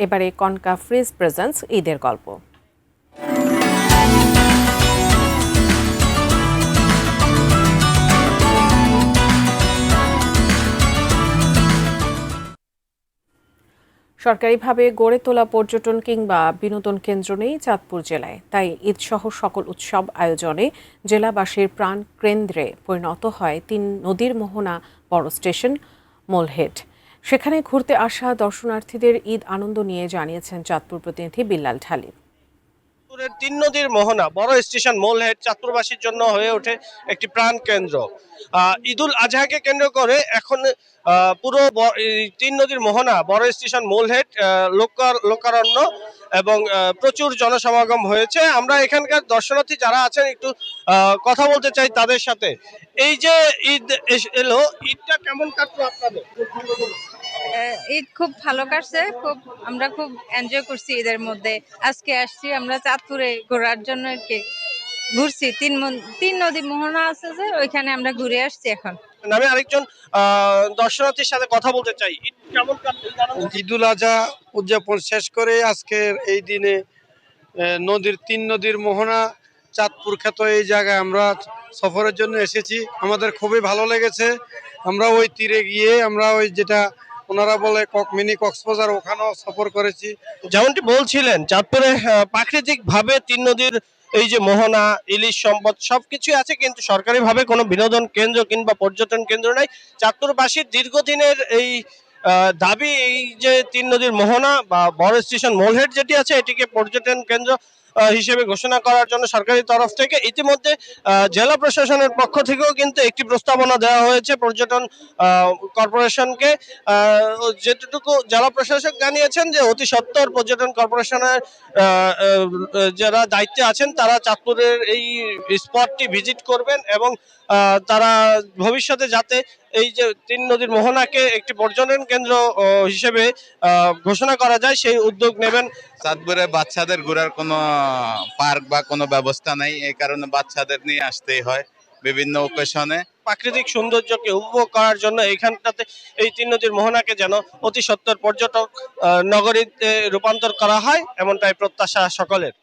এবারে concha fridge presence ঈদের গল্প। সরকারিভাবে গড়ে তোলা পর্যটন কিংবা বিনোদন কেন্দ্র নেই চাঁদপুর জেলায়, তাই ঈদসহ সকল উৎসব আয়োজনে জেলাবাসীর প্রাণ কেন্দ্রে পরিণত হয় ৩ নদীর মোহনা বড় স্টেশন মোলহেড। সেখানে ঘুরতে আসা দর্শনার্থীদের ঈদ আনন্দ নিয়ে জানিয়েছেন চাঁদপুর প্রতিনিধি বিল্লাল ঢালি। চাঁদপুরের ৩ নদীর মোহনা বড় স্টেশন মোলহেড চাঁদপুরবাসীর জন্য হয়ে ওঠে একটি প্রাণ কেন্দ্র। ঈদুল আজহাকে কেন্দ্র করে এখন পুরো ৩ নদীর মোহনা বড় স্টেশন মোলহেড লোকারণ্য এবং প্রচুর জনসমাগম হয়েছে। আমরা এখানকার দর্শনার্থী যারা আছেন একটু কথা বলতে চাই তাদের সাথে। এই যে ঈদ এলো, ঈদটা কেমন কাটলো আপনাদের? ঈদ খুব ভালো কাটছে, আমরা খুব এনজয় করছি ঈদের মধ্যে। আজকে আসছি আমরা চাঁদপুরে ঘোরার জন্য, আর কি ঘুরছি। তিন নদী মোহনা আছে যে, ওইখানে আমরা ঘুরে আসছি এখন। আমি আরেকজন দর্শনার্থীর সাথে কথা বলতে চাই। ঈদ কেমন কাটলো? ঈদুল আজহা উদযাপন শেষ করে আজকের এই দিনে ৩ নদীর মোহনা চাঁদপুর খ্যাত এই জায়গায় আমরা সফরের জন্য এসেছি। আমাদের খুবই ভালো লেগেছে। আমরা ওই তীরে গিয়ে আমরা ওই যেটা ওনারা বলে মিনি কক্সবাজার, ওখানেও সফর করেছি। যেমনটি বলছিলেন, চাঁদপুরে প্রাকৃতিক ভাবে ৩ নদীর এই যে মোহনা, ইলিশ সম্পদ সবকিছু আছে, কিন্তু সরকারিভাবে কোনো বিনোদন কেন্দ্র কিংবা পর্যটন কেন্দ্র নাই। চাঁদপুরবাসীর দীর্ঘদিনের এই দাবি, এই যে ৩ নদীর মোহনা বা বড় স্টেশন মোলহেড যেটি আছে, এটিকে পর্যটন কেন্দ্র হিসেবে ঘোষণা করার জন্য সরকারি তরফ থেকে ইতিমধ্যে জেলা প্রশাসনের পক্ষ থেকেও কিন্তু একটি প্রস্তাবনা দেওয়া হয়েছে পর্যটন কর্পোরেশনকে। যেটুকু জেলা প্রশাসক জানিয়েছেন যে অতি সত্বর পর্যটন কর্পোরেশনের যারা দায়িত্বে আছেন তারা চাঁদপুরের এই স্পটটি ভিজিট করবেন এবং তারা ভবিষ্যতে যাতে এই যে ৩ নদীর মোহনাকে একটি পর্যটন কেন্দ্র হিসেবে ঘোষণা করা যায় সেই উদ্যোগ নেবেন। চাঁদপুরে বাচ্চাদের ঘোরার কোনো পার্ক বা কোনো ব্যবস্থা নাই, এই কারণে বাচ্চাদের নিয়ে আসতেই হয় বিভিন্ন ওকেশনে। প্রাকৃতিক সৌন্দর্যকে উপভোগ করার জন্য এখানটাতে এই ৩ নদীর মোহনাকে যেন অতি সত্বর পর্যটক নগরীতে রূপান্তর করা হয়, এমনটাই প্রত্যাশা সকলের।